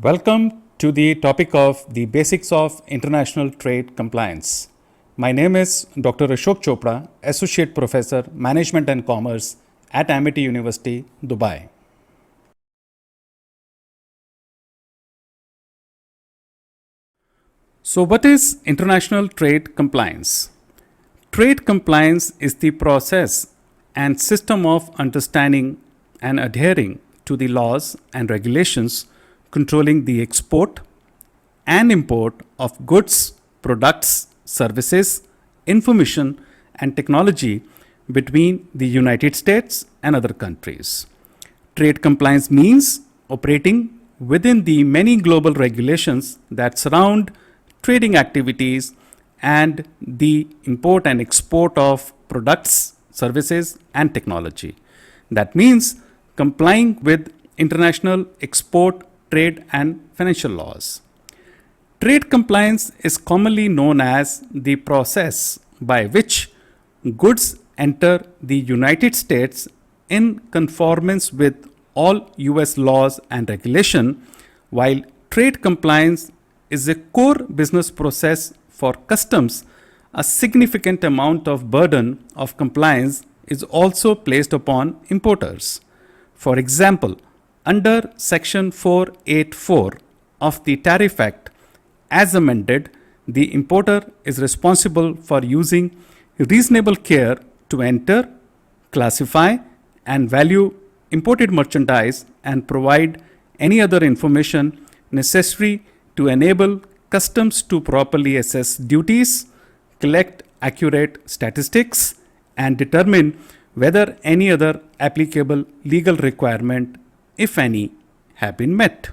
Welcome to the topic of the basics of international trade compliance. My name is Dr. Ashok Chopra, Associate Professor, Management and Commerce at Amity University, Dubai. So what is international trade compliance? Trade compliance is the process and system of understanding and adhering to the laws and regulations controlling the export and import of goods, products, services, information, and technology between the United States and other countries. Trade compliance means operating within the many global regulations that surround trading activities and the import and export of products, services, and technology. That means complying with international export, trade, and financial laws. Trade compliance is commonly known as the process by which goods enter the United States in conformance with all US laws and regulation, while trade compliance is a core business process for customs. A significant amount of burden of compliance is also placed upon importers. For example, under Section 484 of the Tariff Act, as amended, the importer is responsible for using reasonable care to enter, classify, and value imported merchandise and provide any other information necessary to enable customs to properly assess duties, collect accurate statistics, and determine whether any other applicable legal requirement, if any, have been met.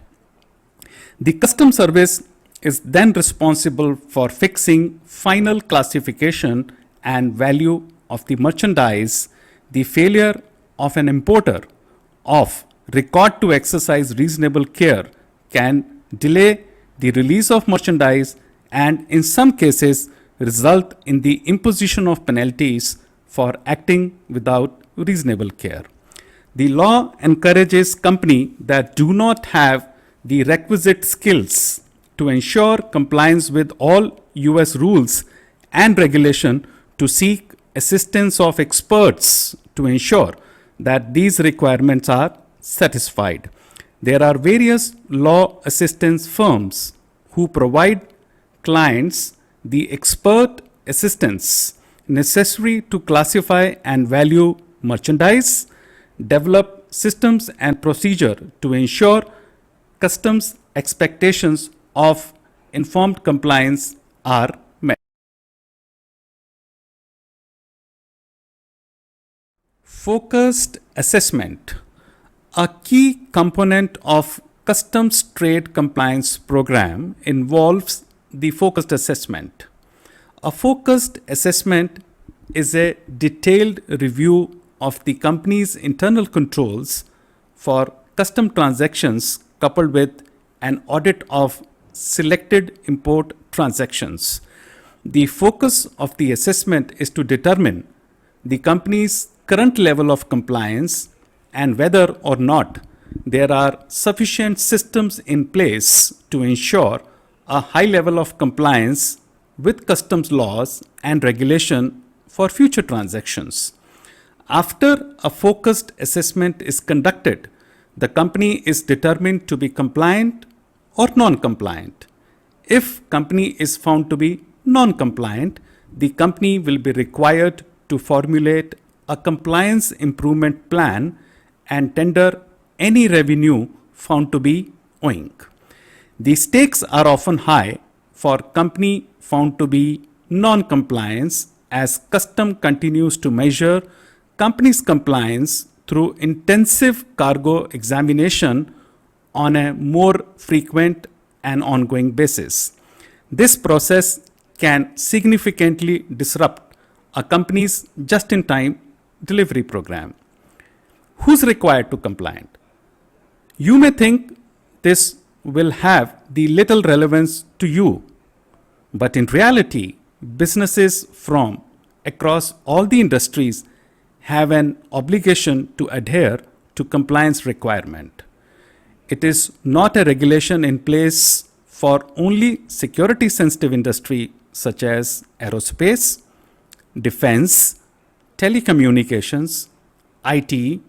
The Customs Service is then responsible for fixing final classification and value of the merchandise. The failure of an importer of record to exercise reasonable care can delay the release of merchandise and in some cases result in the imposition of penalties for acting without reasonable care. The law encourages companies that do not have the requisite skills to ensure compliance with all US rules and regulation to seek assistance of experts to ensure that these requirements are satisfied. There are various law assistance firms who provide clients the expert assistance necessary to classify and value merchandise, develop systems and procedure to ensure customs expectations of informed compliance are met. Focused assessment. A key component of customs trade compliance program involves the focused assessment. A focused assessment is a detailed review of the company's internal controls for custom transactions coupled with an audit of selected import transactions. The focus of the assessment is to determine the company's current level of compliance and whether or not there are sufficient systems in place to ensure a high level of compliance with customs laws and regulation for future transactions. After a focused assessment is conducted, the company is determined to be compliant or non-compliant. If company is found to be non-compliant, the company will be required to formulate a compliance improvement plan and tender any revenue found to be owing. The stakes are often high for company found to be non-compliance as custom continues to measure company's compliance through intensive cargo examination on a more frequent and ongoing basis. This process can significantly disrupt a company's just-in-time delivery program. Who's required to comply? You may think this will have the little relevance to you, but in reality, businesses from across all the industries have an obligation to adhere to compliance requirement. It is not a regulation in place for only security sensitive industry such as aerospace, defense, telecommunications, IT,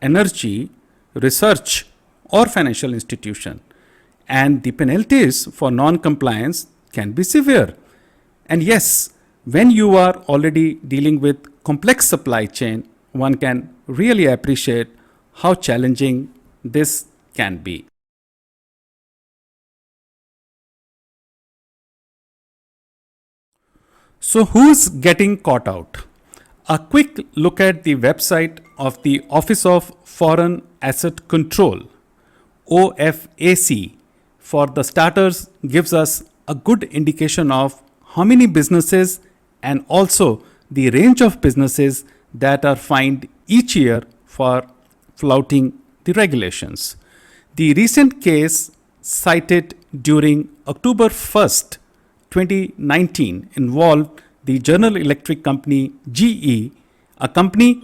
energy, research, or financial institution. And the penalties for non-compliance can be severe. And yes, when you are already dealing with complex supply chain, one can really appreciate how challenging this can be. So who's getting caught out? A quick look at the website of the Office of Foreign Asset Control, OFAC, for the starters gives us a good indication of how many businesses and also the range of businesses that are fined each year for flouting the regulations. The recent case cited during October 1st, 2019 involved the General Electric company GE, a company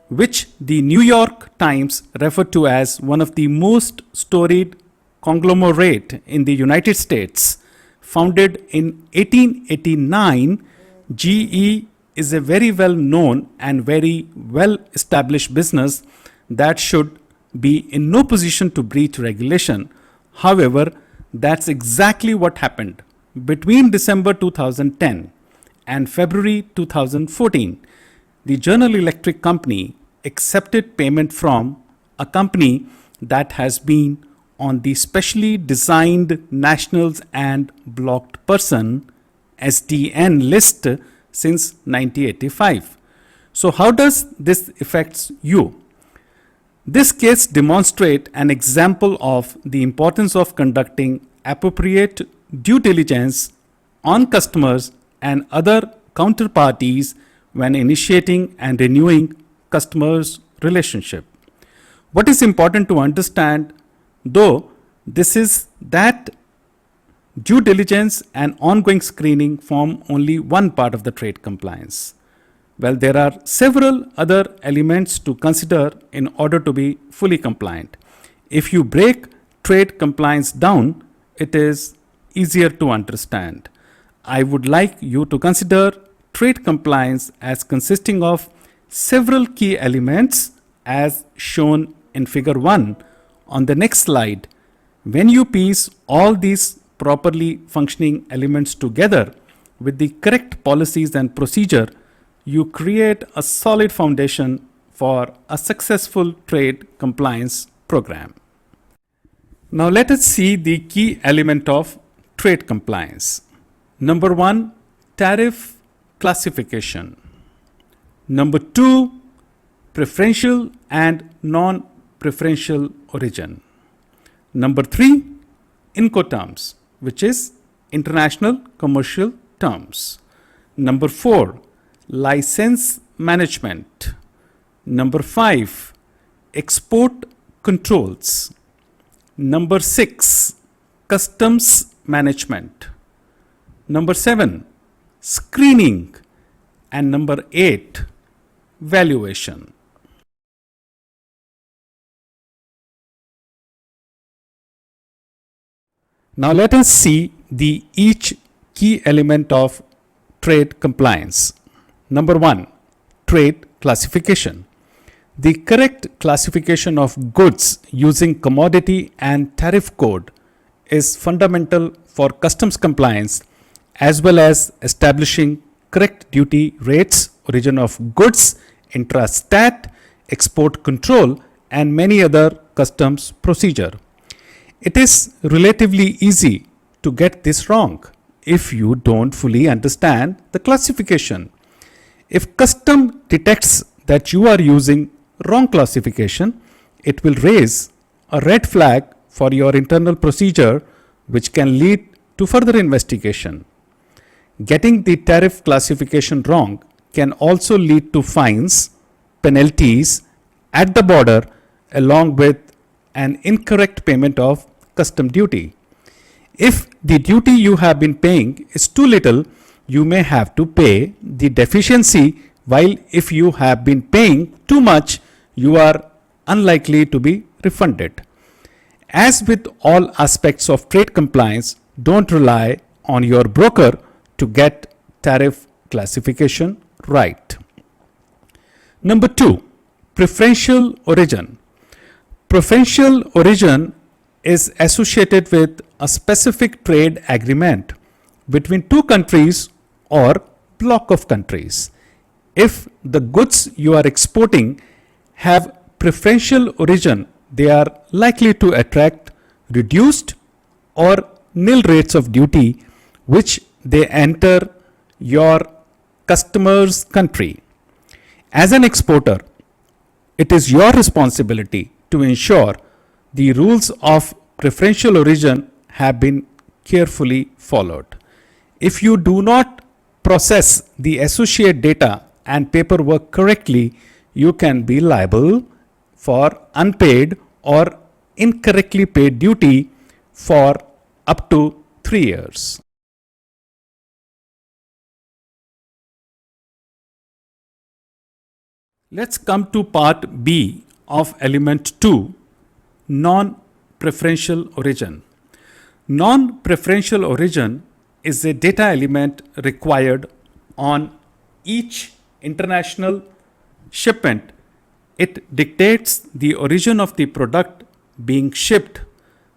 which the New York Times referred to as one of the most storied conglomerate in the United States. Founded in 1889, GE is a very well known and very well established business that should be in no position to breach regulation. However, that's exactly what happened. Between December 2010 and February 2014, the General Electric company accepted payment from a company that has been on the specially designed nationals and blocked person SDN list since 1985. So how does this affect you? This case demonstrates an example of the importance of conducting appropriate due diligence on customers and other counterparties when initiating and renewing customers' relationship. What is important to understand, though, this is that due diligence and ongoing screening form only one part of the trade compliance. Well, there are several other elements to consider in order to be fully compliant. If you break trade compliance down, it is easier to understand. I would like you to consider trade compliance as consisting of several key elements as shown in figure 1 on the next slide. When you piece all these properly functioning elements together with the correct policies and procedure, you create a solid foundation for a successful trade compliance program. Now let us see the key element of trade compliance. Number 1, tariff classification. Number 2, preferential and non-preferential origin. Number 3, Incoterms, which is international commercial terms. Number 4, license management. Number 5, export controls. Number 6, customs management. Number 7, screening. And number 8, valuation. Now let us see the each key element of trade compliance. Number 1, trade classification. The correct classification of goods using commodity and tariff code is fundamental for customs compliance, as well as establishing correct duty rates, origin of goods, intrastat, export control, and many other customs procedure. It is relatively easy to get this wrong if you don't fully understand the classification. If custom detects that you are using wrong classification, it will raise a red flag for your internal procedure, which can lead to further investigation. Getting the tariff classification wrong can also lead to fines, penalties at the border, along with an incorrect payment of custom duty. If the duty you have been paying is too little, you may have to pay the deficiency, while if you have been paying too much, you are unlikely to be refunded. As with all aspects of trade compliance, don't rely on your broker to get tariff classification right. Number 2, preferential origin. Preferential origin is associated with a specific trade agreement between two countries or block of countries. If the goods you are exporting have preferential origin, they are likely to attract reduced or nil rates of duty which they enter your customer's country. As an exporter, it is your responsibility to ensure the rules of preferential origin have been carefully followed. If you do not process the associate data and paperwork correctly, you can be liable for unpaid or incorrectly paid duty for up to 3 years. Let's come to part B of element 2, non-preferential origin. Non-preferential origin is a data element required on each international shipment. It dictates the origin of the product being shipped.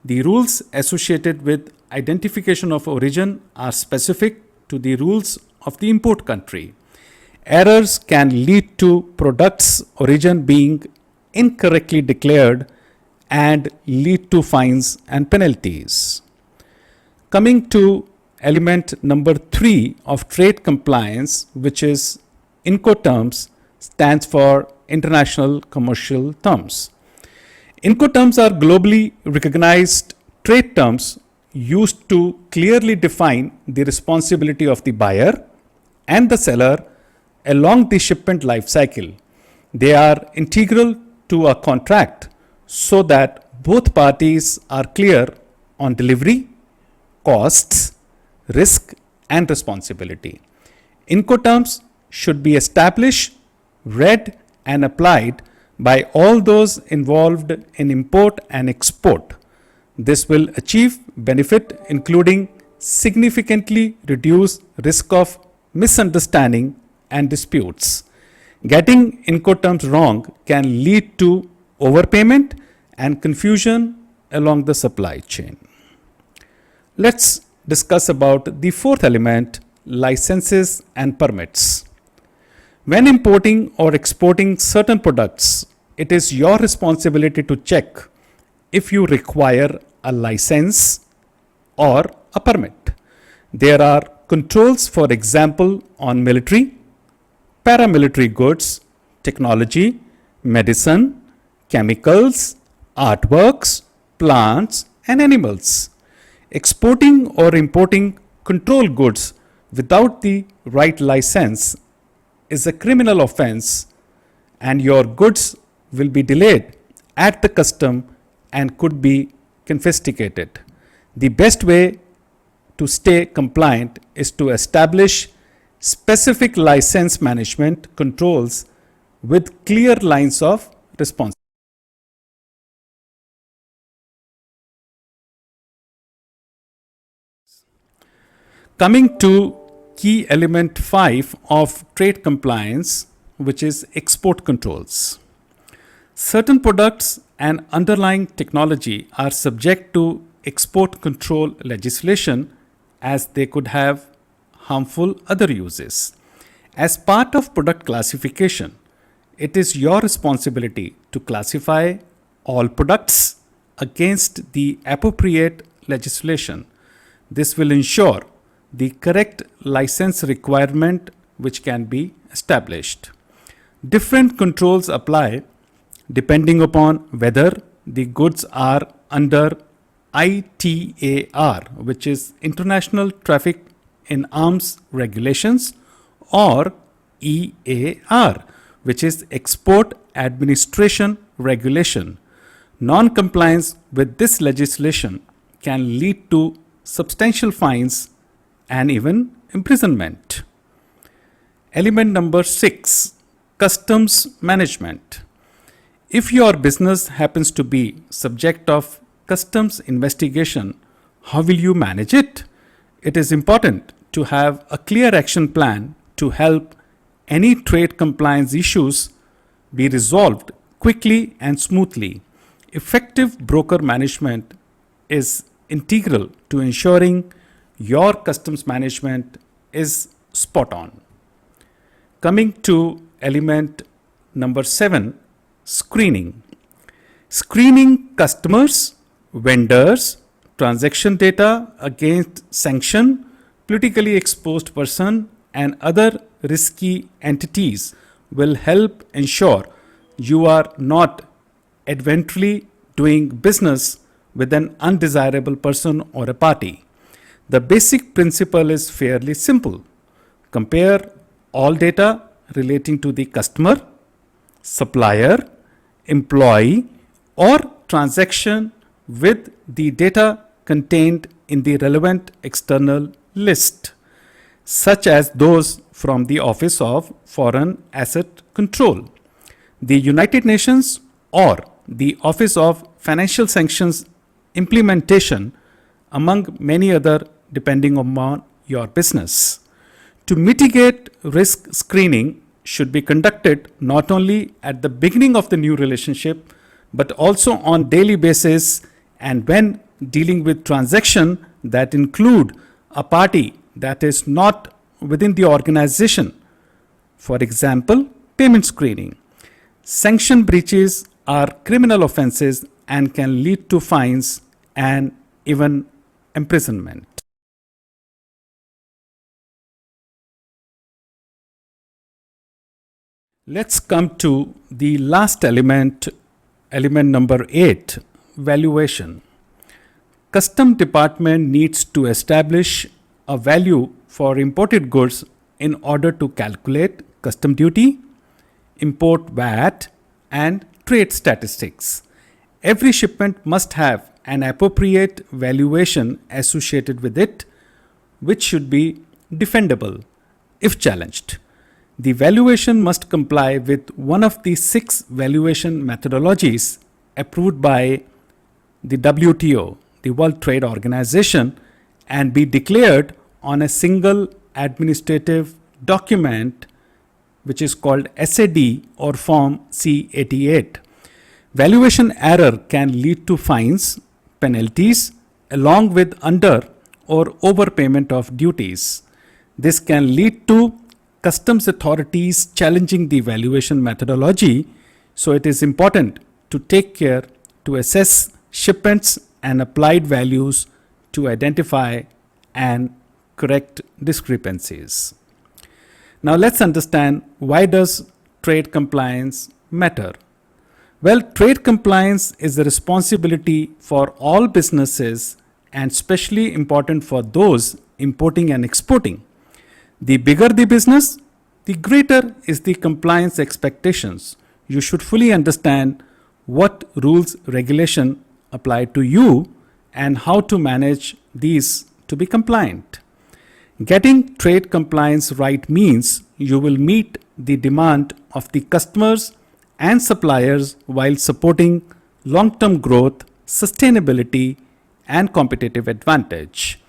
The rules associated with identification of origin are specific to the rules of the import country. Errors can lead to products' origin being incorrectly declared and lead to fines and penalties. Coming to element number 3 of trade compliance, which is Incoterms, stands for International Commercial Terms. Incoterms are globally recognized trade terms used to clearly define the responsibility of the buyer and the seller along the shipment life cycle. They are integral to a contract so that both parties are clear on delivery, costs, risk, and responsibility. Incoterms should be established, read, and applied by all those involved in import and export. This will achieve benefit including significantly reduce risk of misunderstanding and disputes. Getting Incoterms wrong can lead to overpayment and confusion along the supply chain. Let's discuss about the fourth element, licenses and permits. When importing or exporting certain products, it is your responsibility to check if you require a license or a permit. There are controls, for example, on military, paramilitary goods, technology, medicine, chemicals, artworks, plants, and animals. Exporting or importing controlled goods without the right license is a criminal offense, and your goods will be delayed at the custom and could be confiscated. The best way to stay compliant is to establish specific license management controls with clear lines of responsibility. Coming to key element 5 of trade compliance, which is export controls. Certain products and underlying technology are subject to export control legislation as they could have harmful other uses. As part of product classification, it is your responsibility to classify all products against the appropriate legislation. This will ensure the correct license requirement which can be established. Different controls apply depending upon whether the goods are under ITAR, which is International Traffic in Arms Regulations, or EAR, which is Export Administration Regulation. Non-compliance with this legislation can lead to substantial fines and even imprisonment. Element number 6, customs management. If your business happens to be subject of customs investigation, how will you manage it? It is important to have a clear action plan to help any trade compliance issues be resolved quickly and smoothly. Effective broker management is integral to ensuring your customs management is spot on. Coming to element number 7, screening. Screening customers, vendors, transaction data against sanction, politically exposed person, and other risky entities will help ensure you are not adventurously doing business with an undesirable person or a party. The basic principle is fairly simple. Compare all data relating to the customer, supplier, employee, or transaction with the data contained in the relevant external list, such as those from the Office of Foreign Asset Control, the United Nations, or the Office of Financial Sanctions Implementation, among many other, depending upon your business. To mitigate risk, screening should be conducted not only at the beginning of the new relationship, but also on daily basis and when dealing with transactions that include a party that is not within the organization. For example, payment screening. Sanction breaches are criminal offenses and can lead to fines and even imprisonment. Let's come to the last element, element number 8, valuation. Custom department needs to establish a value for imported goods in order to calculate custom duty, import VAT, and trade statistics. Every shipment must have an appropriate valuation associated with it, which should be defendable if challenged. The valuation must comply with one of the 6 valuation methodologies approved by the WTO, the World Trade Organization, and be declared on a single administrative document which is called SAD or Form C88. Valuation error can lead to fines, penalties, along with under or overpayment of duties. This can lead to customs authorities challenging the valuation methodology, so it is important to take care to assess shipments and applied values to identify and correct discrepancies. Now let's understand, why does trade compliance matter? Well, trade compliance is the responsibility for all businesses and especially important for those importing and exporting. The bigger the business, the greater is the compliance expectations. You should fully understand what rules, regulation apply to you and how to manage these to be compliant. Getting trade compliance right means you will meet the demand of the customers and suppliers while supporting long-term growth, sustainability, and competitive advantage.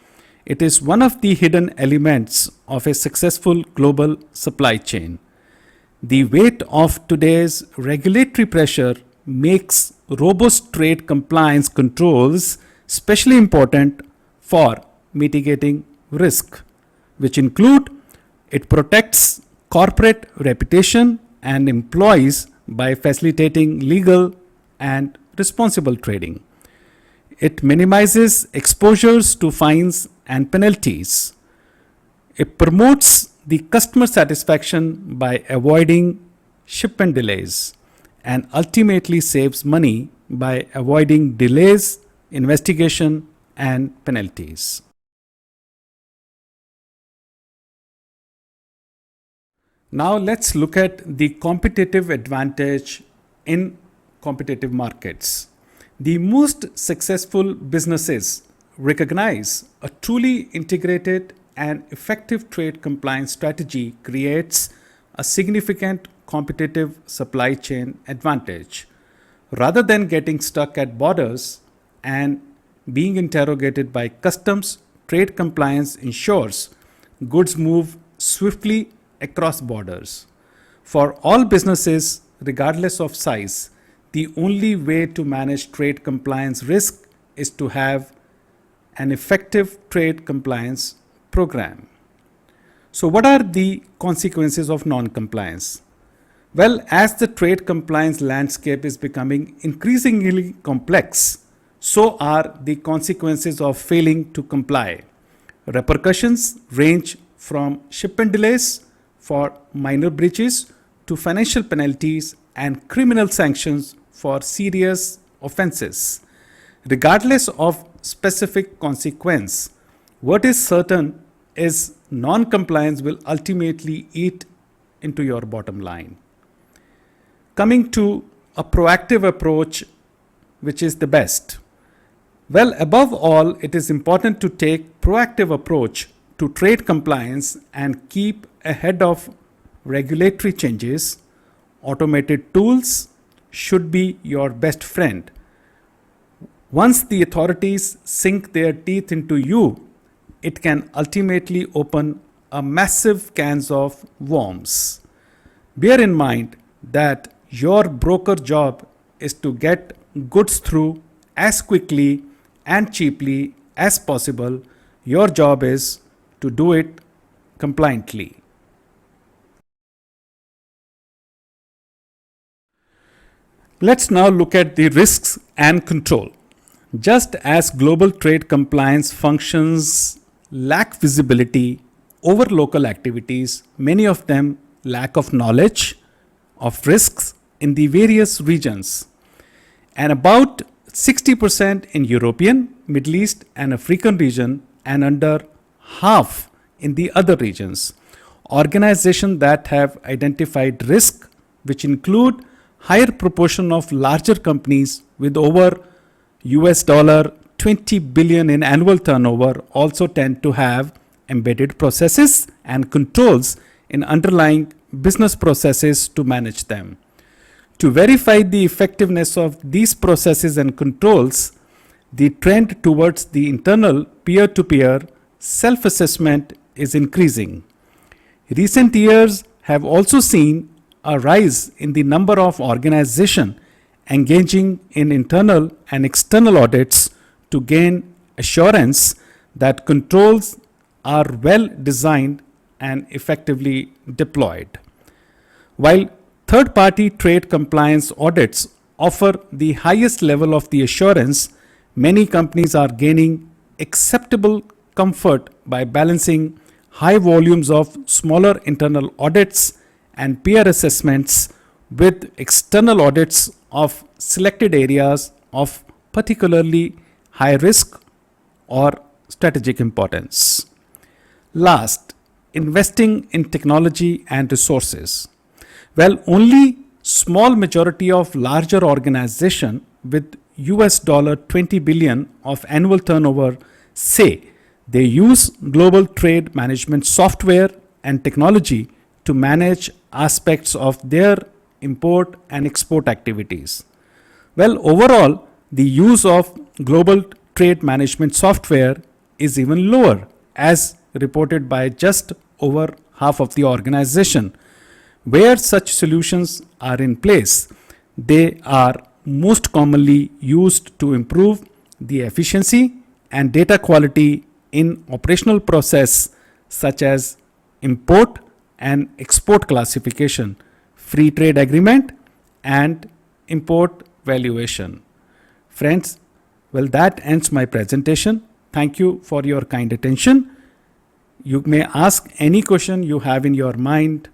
It is one of the hidden elements of a successful global supply chain. The weight of today's regulatory pressure makes robust trade compliance controls especially important for mitigating risk, which include it protects corporate reputation and employees by facilitating legal and responsible trading. It minimizes exposures to fines and penalties. It promotes the customer satisfaction by avoiding shipment delays and ultimately saves money by avoiding delays, investigation, and penalties. Now let's look at the competitive advantage in competitive markets. The most successful businesses recognize a truly integrated and effective trade compliance strategy creates a significant competitive supply chain advantage. Rather than getting stuck at borders, and being interrogated by customs, trade compliance ensures goods move swiftly across borders. For all businesses, regardless of size, the only way to manage trade compliance risk is to have an effective trade compliance program. So, what are the consequences of non compliance? Well, as the trade compliance landscape is becoming increasingly complex, so are the consequences of failing to comply. Repercussions range from shipment delays for minor breaches to financial penalties and criminal sanctions for serious offenses. Regardless of specific consequence, what is certain is non-compliance will ultimately eat into your bottom line. Coming to a proactive approach, which is the best. Well, above all, it is important to take proactive approach to trade compliance and keep ahead of regulatory changes. Automated tools should be your best friend. Once the authorities sink their teeth into you, it can ultimately open a massive cans of worms. Bear in mind that your broker job is to get goods through as quickly and cheaply as possible. Your job is to do it compliantly. Let's now look at the risks and control. Just as global trade compliance functions lack visibility over local activities, many of them lack of knowledge of risks in the various regions, and about 60% in European, Middle East and African region, and under half in the other regions. Organizations that have identified risk, which include higher proportion of larger companies with over US dollar 20 billion in annual turnover, also tend to have embedded processes and controls in underlying business processes to manage them. To verify the effectiveness of these processes and controls, the trend towards the internal peer-to-peer self-assessment is increasing. Recent years have also seen a rise in the number of organizations engaging in internal and external audits to gain assurance that controls are well designed and effectively deployed. While third-party trade compliance audits offer the highest level of the assurance, many companies are gaining acceptable comfort by balancing high volumes of smaller internal audits and peer assessments with external audits of selected areas of particularly high risk or strategic importance. Last, investing in technology and resources. Well, only small majority of larger organizations with US dollar 20 billion of annual turnover say they use global trade management software and technology to manage aspects of their import and export activities. Well, overall, the use of global trade management software is even lower, as reported by just over half of the organization. Where such solutions are in place, they are most commonly used to improve the efficiency and data quality in operational process such as import and export classification, free trade agreement, and import valuation. Friends, well, that ends my presentation. Thank you for your kind attention. You may ask any question you have in your mind.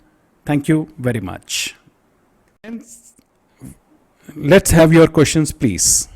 Thank you very much. Let's have your questions, please.